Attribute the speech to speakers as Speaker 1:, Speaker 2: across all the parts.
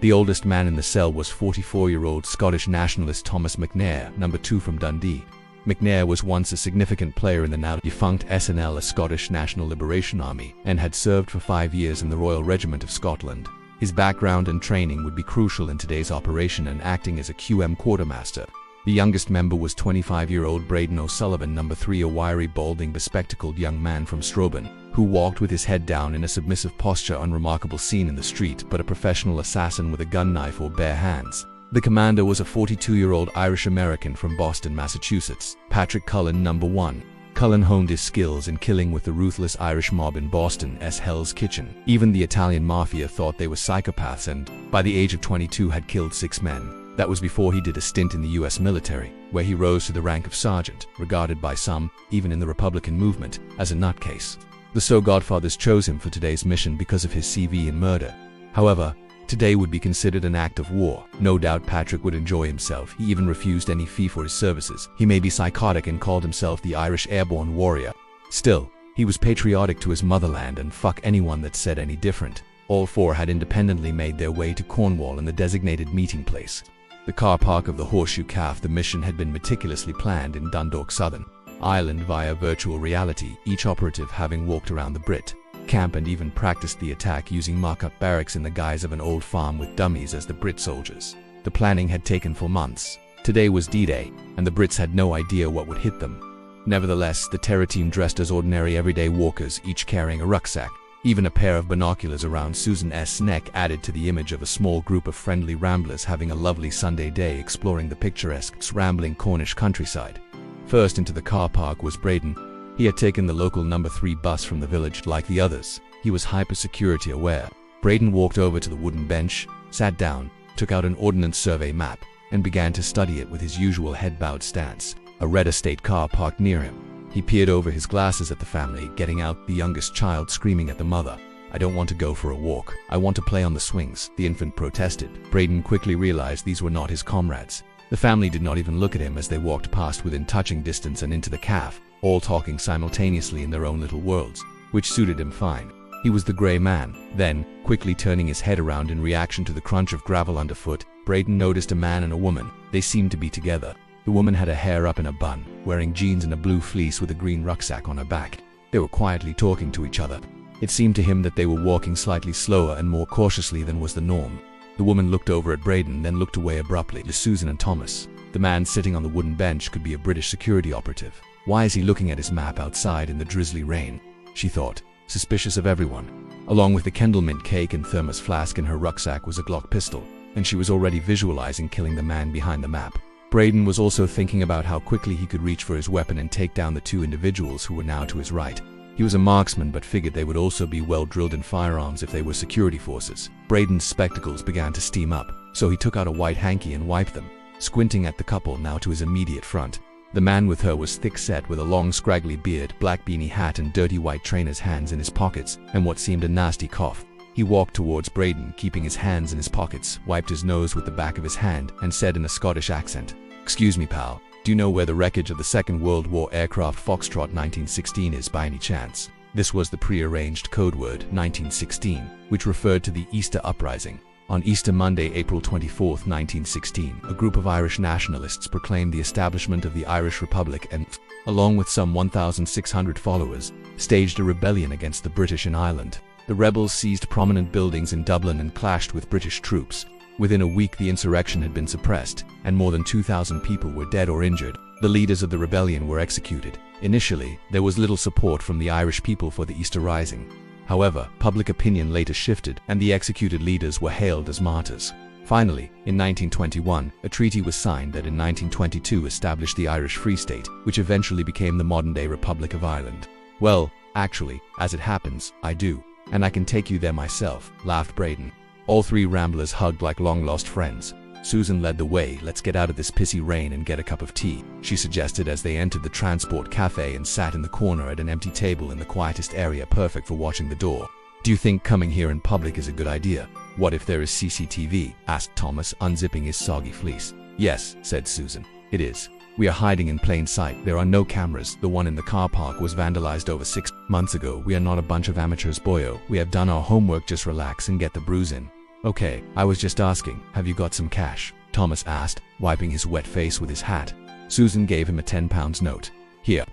Speaker 1: The oldest man in the cell was 44-year-old Scottish nationalist Thomas McNair, number 2 from Dundee. McNair was once a significant player in the now defunct SNL, a Scottish National Liberation Army, and had served for 5 years in the Royal Regiment of Scotland. His background and training would be crucial in today's operation and acting as a QM quartermaster. The youngest member was 25-year-old Braden O'Sullivan, number 3, a wiry, balding, bespectacled young man from Strabane, who walked with his head down in a submissive posture, unremarkable scene in the street, but a professional assassin with a gun knife or bare hands. The commander was a 42-year-old Irish-American from Boston, Massachusetts, Patrick Cullen, number 1. Cullen honed his skills in killing with the ruthless Irish mob in Boston's Hell's Kitchen. Even the Italian mafia thought they were psychopaths and, by the age of 22, had killed 6 men. That was before he did a stint in the US military, where he rose to the rank of sergeant, regarded by some, even in the Republican movement, as a nutcase. The So Godfathers chose him for today's mission because of his CV in murder. However, today would be considered an act of war. No doubt Patrick would enjoy himself. He even refused any fee for his services. He may be psychotic and called himself the Irish Airborne Warrior. Still, he was patriotic to his motherland and fuck anyone that said any different. All 4 had independently made their way to Cornwall and the designated meeting place, the car park of the Horseshoe Calf. The mission had been meticulously planned in Dundalk, Southern Ireland, via virtual reality, each operative having walked around the Brit camp and even practiced the attack using mock-up barracks in the guise of an old farm with dummies as the Brit soldiers. The planning had taken for months. Today was D-Day, and the Brits had no idea what would hit them. Nevertheless, the terror team dressed as ordinary everyday walkers, each carrying a rucksack. Even a pair of binoculars around Susan's neck added to the image of a small group of friendly ramblers having a lovely Sunday day exploring the picturesque, rambling Cornish countryside. First into the car park was Braden. He had taken the local number 3 bus from the village. Like the others, he was hyper-security aware. Braden walked over to the wooden bench, sat down, took out an ordnance survey map, and began to study it with his usual head-bowed stance. A red estate car parked near him. He peered over his glasses at the family, getting out, the youngest child screaming at the mother. "I don't want to go for a walk. I want to play on the swings," the infant protested. Braden quickly realized these were not his comrades. The family did not even look at him as they walked past within touching distance and into the calf, all talking simultaneously in their own little worlds, which suited him fine. He was the grey man. Then, quickly turning his head around in reaction to the crunch of gravel underfoot, Braden noticed a man and a woman. They seemed to be together. The woman had her hair up in a bun, wearing jeans and a blue fleece with a green rucksack on her back. They were quietly talking to each other. It seemed to him that they were walking slightly slower and more cautiously than was the norm. The woman looked over at Braden, then looked away abruptly to Susan and Thomas. The man sitting on the wooden bench could be a British security operative. Why is he looking at his map outside in the drizzly rain? She thought, suspicious of everyone. Along with the Kendall-mint cake and thermos flask in her rucksack was a Glock pistol, and she was already visualizing killing the man behind the map. Braden was also thinking about how quickly he could reach for his weapon and take down the 2 individuals who were now to his right. He was a marksman but figured they would also be well drilled in firearms if they were security forces. Braden's spectacles began to steam up, so he took out a white hanky and wiped them, squinting at the couple now to his immediate front. The man with her was thick-set with a long scraggly beard, black beanie hat and dirty white trainer's hands in his pockets, and what seemed a nasty cough. He walked towards Braden, keeping his hands in his pockets, wiped his nose with the back of his hand, and said in a Scottish accent, "Excuse me, pal, do you know where the wreckage of the Second World War aircraft Foxtrot 1916 is by any chance?" This was the pre-arranged code word, 1916, which referred to the Easter Uprising. On Easter Monday, April 24, 1916, a group of Irish nationalists proclaimed the establishment of the Irish Republic and, along with some 1,600 followers, staged a rebellion against the British in Ireland. The rebels seized prominent buildings in Dublin and clashed with British troops. Within a week, the insurrection had been suppressed, and more than 2,000 people were dead or injured. The leaders of the rebellion were executed. Initially, there was little support from the Irish people for the Easter Rising. However, public opinion later shifted, and the executed leaders were hailed as martyrs. Finally, in 1921, a treaty was signed that in 1922 established the Irish Free State, which eventually became the modern-day Republic of Ireland. "Well, actually, as it happens, I do. And I can take you there myself," laughed Braden. All 3 ramblers hugged like long-lost friends. Susan led the way. "Let's get out of this pissy rain and get a cup of tea," she suggested as they entered the Transport Cafe and sat in the corner at an empty table in the quietest area, perfect for watching the door. "Do you think coming here in public is a good idea? What if there is CCTV?" asked Thomas, unzipping his soggy fleece. "Yes," said Susan. "It is. We are hiding in plain sight. There are no cameras. The one in the car park was vandalized over 6 months ago. We are not a bunch of amateurs, boyo. We have done our homework. Just relax and get the bruise in." Okay, I was just asking, have you got some cash? Thomas asked, wiping his wet face with his hat. Susan gave him a £10 note. Here.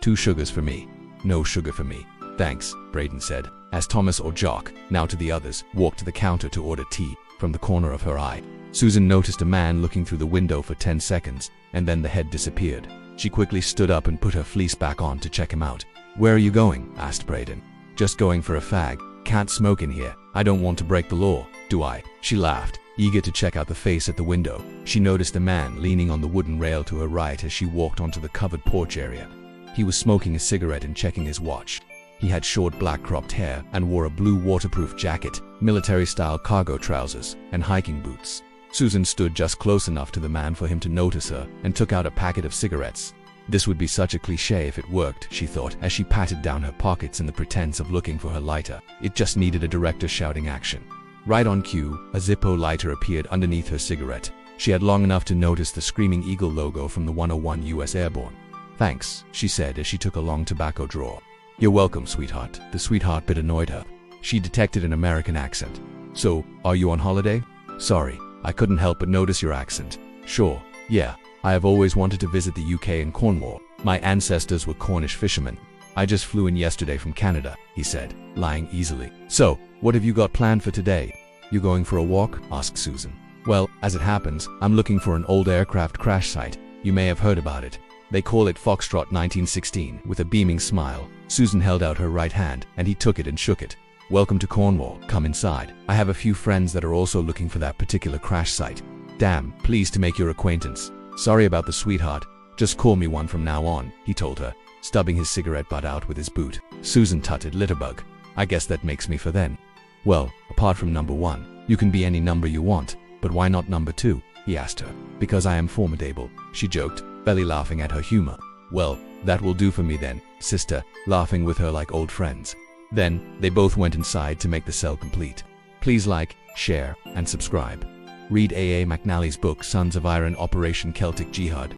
Speaker 1: 2 sugars for me. No sugar for me. Thanks, Braden said, as Thomas or Jock, now to the others, walked to the counter to order tea. From the corner of her eye, Susan noticed a man looking through the window for 10 seconds, and then the head disappeared. She quickly stood up and put her fleece back on to check him out. Where are you going? Asked Braden. Just going for a fag. Can't smoke in here. I don't want to break the law, do I? She laughed, eager to check out the face at the window. She noticed a man leaning on the wooden rail to her right as she walked onto the covered porch area. He was smoking a cigarette and checking his watch. He had short black cropped hair and wore a blue waterproof jacket, military-style cargo trousers, and hiking boots. Susan stood just close enough to the man for him to notice her and took out a packet of cigarettes. This would be such a cliché if it worked, she thought, as she patted down her pockets in the pretense of looking for her lighter. It just needed a director shouting action. Right on cue, a Zippo lighter appeared underneath her cigarette. She had long enough to notice the Screaming Eagle logo from the 101 US Airborne. Thanks, she said as she took a long tobacco draw. You're welcome, sweetheart. The sweetheart bit annoyed her. She detected an American accent. So, are you on holiday? Sorry, I couldn't help but notice your accent. Sure, yeah. I have always wanted to visit the UK and Cornwall. My ancestors were Cornish fishermen. I just flew in yesterday from Canada, he said, lying easily. So, what have you got planned for today? You going for a walk? Asked Susan. Well, as it happens, I'm looking for an old aircraft crash site. You may have heard about it. They call it Foxtrot 1916. With a beaming smile, Susan held out her right hand, and he took it and shook it. Welcome to Cornwall. Come inside. I have a few friends that are also looking for that particular crash site. Damn, pleased to make your acquaintance. Sorry about the sweetheart. Just call me one from now on, he told her, stubbing his cigarette butt out with his boot. Susan tutted, litterbug. I guess that makes me for then. Well, apart from number 1, you can be any number you want, but why not number 2? He asked her. Because I am formidable, she joked, belly laughing at her humor. Well, that will do for me then, sister, laughing with her like old friends. Then, they both went inside to make the cell complete. Please like, share, and subscribe. Read AA McNally's book Sons of Eirinn Operation Celtic Jihad.